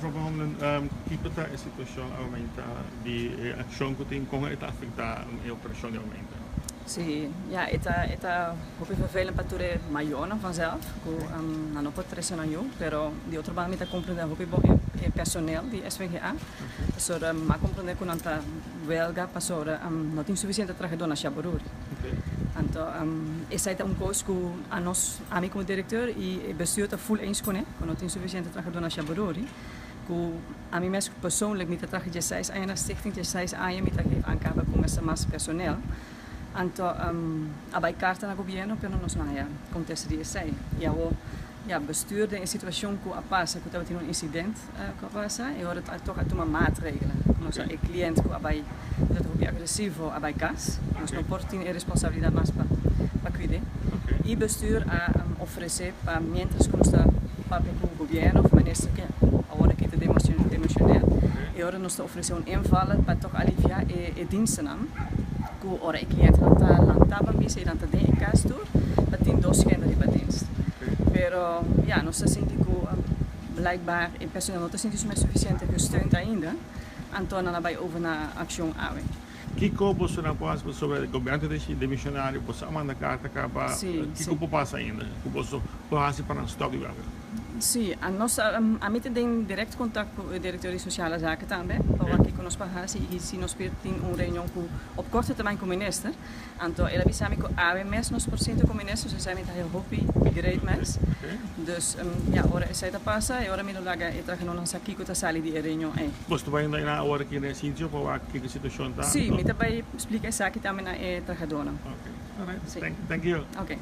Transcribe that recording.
provavelmente tipo tá a situação aumenta de ação que tem como está afetar a operação aumenta. Sim, ja, esta hoop vervelend para toere maior vanzelf, que não pode pressionar eu, pero de outra banda me está compreendendo hoop bom é personal de SVGA, sora ma compreender que não está belga, passora não tem suficiente trabalhador na Chaboruri. Então, essa é coisa que a mim como diretor e bestuur está full eens com ele, que não tem suficiente trabalhador na Chaboruri, que a mim mesmo persoonlijk niet trabalho de 6 anos na stichting de 6 anos me está aankaba com essa mais personal. Então, a carta na governo, pero nós não é acontece de sei. E a bestuur de situação que passa, que estava tendo incidente que passa, e agora toca tomar maatregelen. Nós é cliente que vai agressivo a cas, nós não pode ter responsabilidade mais para cuidar. E bestuur a oferecer para mientras que nós para o governo, o ministro que agora que está demonstrando, e agora nós oferecer inval para toch aliviar e diensten que ora o cliente não está lantava missa e não está em casa tour, mas tem dois kinderen de dienst. Pero ja, nós sentimos que blijkbaar in personeel não está sentindo suficiente gesteund ainda, então não vai over na ação ave. Que como você não pode sobre o governo de missionário, você manda carta para que como passa ainda, que você pode para não stop de Sim, a mim tem direto contato com o diretor sociale zaken também, para que nós passamos e se nós temos reunião op korte termijn com o ministro, então ele avisa me que há mais nos % com o ministro, dus hij met heel happy, great mens. Dus ja, ora essa está passa e ora me laga e traga não aqui que está sali de reunião aí. Você vai ainda na hora que nesse sítio para que a situação está? Sim, me também explica essa aqui também na tragadona. Okay, alright, thank you. Okay.